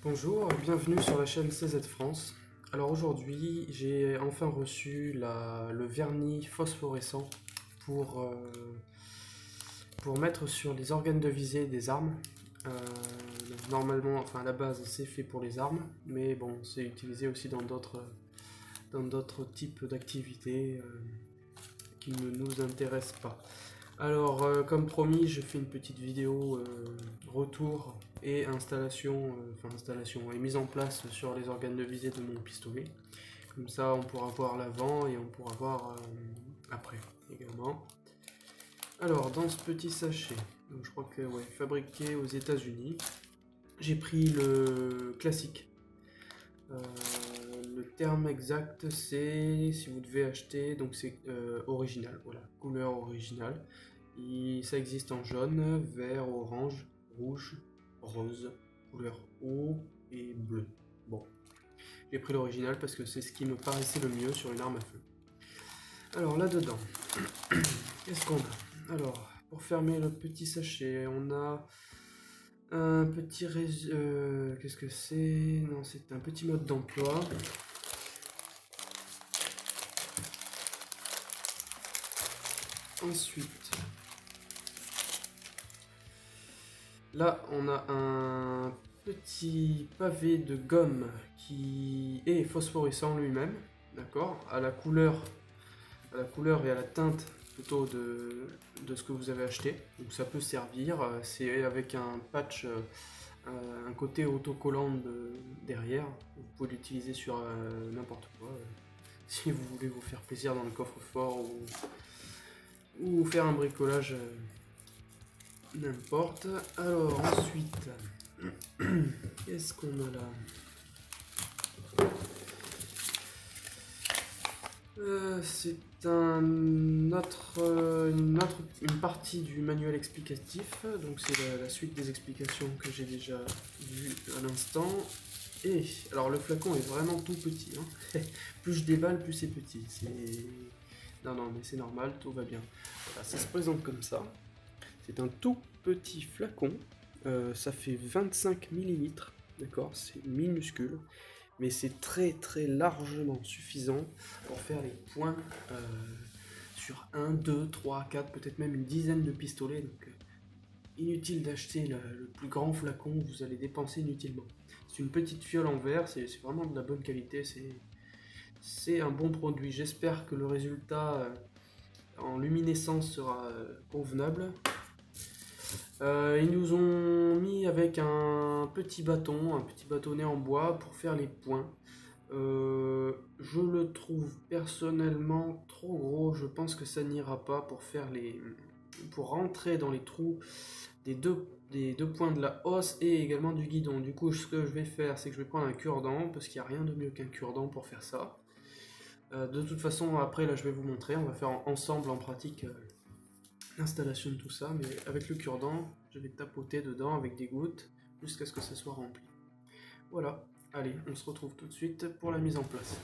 Bonjour, bienvenue sur la chaîne CZ France. Alors aujourd'hui, j'ai enfin reçu le vernis phosphorescent pour, euh, pour mettre sur les organes de visée des armes. Euh, Normalement, enfin à la base, c'est fait pour les armes, mais bon, c'est utilisé aussi dans d'autres types d'activités qui ne nous intéressent pas. Alors, comme promis, je fais une petite vidéo retour et installation et mise en place sur les organes de visée de mon pistolet. Comme ça, on pourra voir l'avant et on pourra voir après également. Alors, dans ce petit sachet, donc je crois que ouais, fabriqué aux États-Unis, j'ai pris le classique. Euh, le terme exact, c'est si vous devez acheter, donc c'est original, voilà, couleur originale. Ça existe en jaune, vert, orange, rouge, rose, couleur eau et bleu. Bon, j'ai pris l'original parce que c'est ce qui me paraissait le mieux sur une arme à feu. Alors là-dedans, qu'est-ce qu'on a? Alors, pour fermer le petit sachet, on a un petit qu'est-ce que c'est? Non, c'est un petit mode d'emploi. Ensuite, là, on a un petit pavé de gomme qui est phosphorescent lui-même, d'accord, à la couleur et à la teinte plutôt de ce que vous avez acheté. Donc ça peut servir. C'est avec un patch, un côté autocollant derrière. Vous pouvez l'utiliser sur n'importe quoi. Si vous voulez vous faire plaisir dans le coffre-fort ou faire un bricolage. N'importe. Alors ensuite, qu'est-ce qu'on a là? C'est une partie du manuel explicatif. Donc c'est la suite des explications que j'ai déjà vues à l'instant. Et alors le flacon est vraiment tout petit, hein. Plus je déballe, plus c'est petit. Non, non, mais c'est normal, tout va bien. Voilà, ça se présente comme ça. C'est un tout petit flacon, ça fait 25 millilitres, d'accord, c'est minuscule, mais c'est très très largement suffisant pour faire les points sur 1, 2, 3, 4, peut-être même une dizaine de pistolets. Donc inutile d'acheter le plus grand flacon, vous allez dépenser inutilement. C'est une petite fiole en verre, c'est vraiment de la bonne qualité, c'est un bon produit. J'espère que le résultat en luminescence sera convenable. Ils nous ont mis avec un petit bâtonnet en bois pour faire les points. Je le trouve personnellement trop gros. Je pense que ça n'ira pas pour rentrer dans les trous des deux points de la hausse et également du guidon. Du coup, ce que je vais faire, c'est que je vais prendre un cure-dent parce qu'il n'y a rien de mieux qu'un cure-dent pour faire ça. De toute façon, après, là, je vais vous montrer. On va faire ensemble en pratique l'installation de tout ça, mais avec le cure-dent, je vais tapoter dedans avec des gouttes jusqu'à ce que ça soit rempli. Voilà, allez, on se retrouve tout de suite pour la mise en place.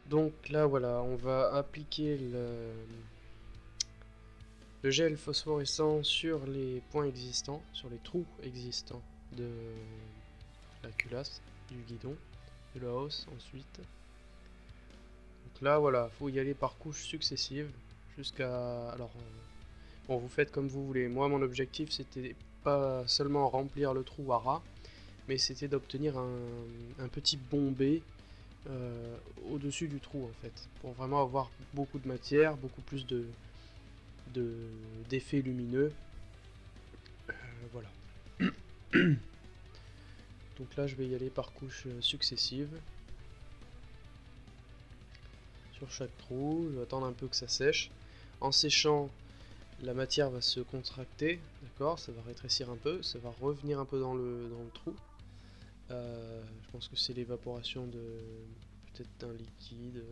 Donc là voilà, on va appliquer le gel phosphorescent sur les points existants, sur les trous existants de la culasse, du guidon, de la hausse ensuite. Donc là voilà, faut y aller par couches successives jusqu'à... Alors bon, vous faites comme vous voulez. Moi mon objectif c'était pas seulement remplir le trou à ras, mais c'était d'obtenir un petit bombé au-dessus du trou en fait, pour vraiment avoir beaucoup de matière, beaucoup plus d'effets lumineux. Voilà. Donc là je vais y aller par couches successives sur chaque trou, je vais attendre un peu que ça sèche. En séchant, la matière va se contracter, d'accord, ça va rétrécir un peu, ça va revenir un peu dans le trou. Je pense que c'est l'évaporation de peut-être d'un liquide,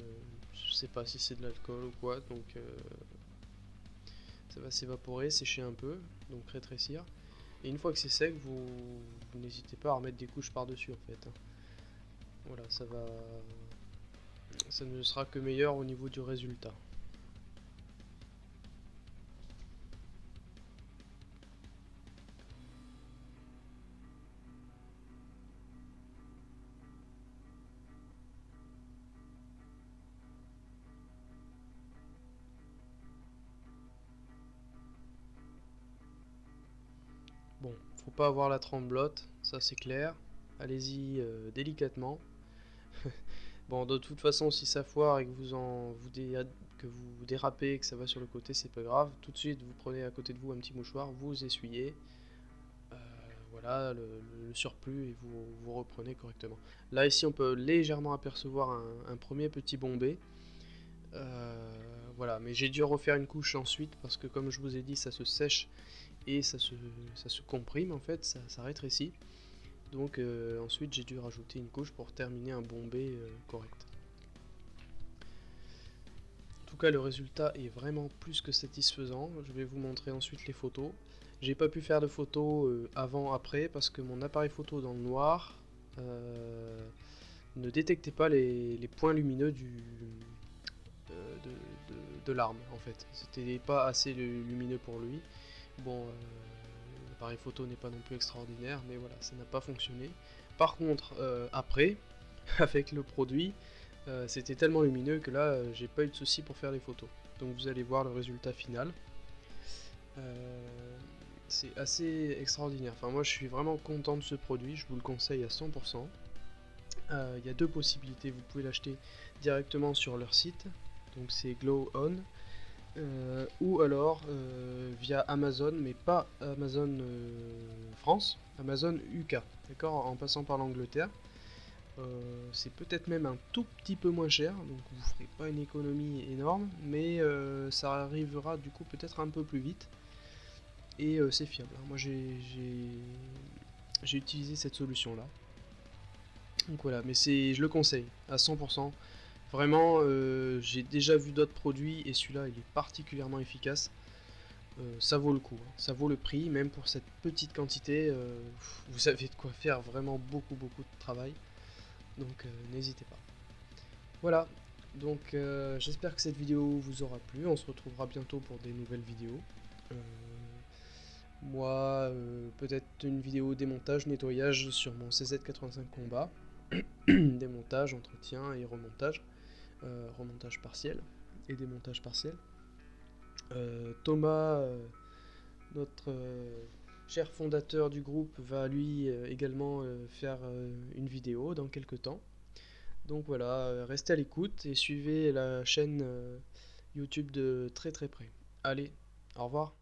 je sais pas si c'est de l'alcool ou quoi, donc ça va s'évaporer, sécher un peu, donc rétrécir. Et une fois que c'est sec, vous n'hésitez pas à remettre des couches par-dessus en fait. Voilà, ça ne sera que meilleur au niveau du résultat. Bon, faut pas avoir la tremblote, ça c'est clair. Allez-y délicatement. Bon, de toute façon, si ça foire et que que vous dérapez, que ça va sur le côté, c'est pas grave. Tout de suite, vous prenez à côté de vous un petit mouchoir, vous essuyez. Voilà, le surplus et vous reprenez correctement. Là, ici, on peut légèrement apercevoir un premier petit bombé. Voilà, mais j'ai dû refaire une couche ensuite parce que, comme je vous ai dit, ça se sèche et ça se comprime en fait, ça rétrécit. Donc ensuite j'ai dû rajouter une couche pour terminer un bombé correct. En tout cas le résultat est vraiment plus que satisfaisant. Je vais vous montrer ensuite les photos. J'ai pas pu faire de photos avant-après parce que mon appareil photo dans le noir ne détectait pas les points lumineux de l'arme en fait. C'était pas assez lumineux pour lui. Bon, l'appareil photo n'est pas non plus extraordinaire, mais voilà, ça n'a pas fonctionné. Par contre, après, avec le produit, c'était tellement lumineux que là, j'ai pas eu de souci pour faire les photos. Donc vous allez voir le résultat final. C'est assez extraordinaire. Enfin, moi, je suis vraiment content de ce produit. Je vous le conseille à 100%. Il y a deux possibilités. Vous pouvez l'acheter directement sur leur site. Donc c'est Glow On. Ou alors via Amazon, mais pas Amazon France, Amazon UK, d'accord, en passant par l'Angleterre. C'est peut-être même un tout petit peu moins cher, donc vous ferez pas une économie énorme, mais ça arrivera du coup peut-être un peu plus vite, et c'est fiable. Moi j'ai utilisé cette solution là, donc voilà, mais je le conseille à 100%. Vraiment, j'ai déjà vu d'autres produits et celui-là il est particulièrement efficace. Ça vaut le coup, hein. Ça vaut le prix, même pour cette petite quantité, vous avez de quoi faire vraiment beaucoup de travail. Donc n'hésitez pas. Voilà, donc j'espère que cette vidéo vous aura plu. On se retrouvera bientôt pour des nouvelles vidéos. Euh, Moi, peut-être une vidéo démontage, nettoyage sur mon CZ85 Combat. Démontage, entretien et remontage. Remontage partiel et démontage partiel. Thomas, notre cher fondateur du groupe, va lui également faire une vidéo dans quelques temps. Donc voilà, restez à l'écoute et suivez la chaîne YouTube de très près. Allez, au revoir.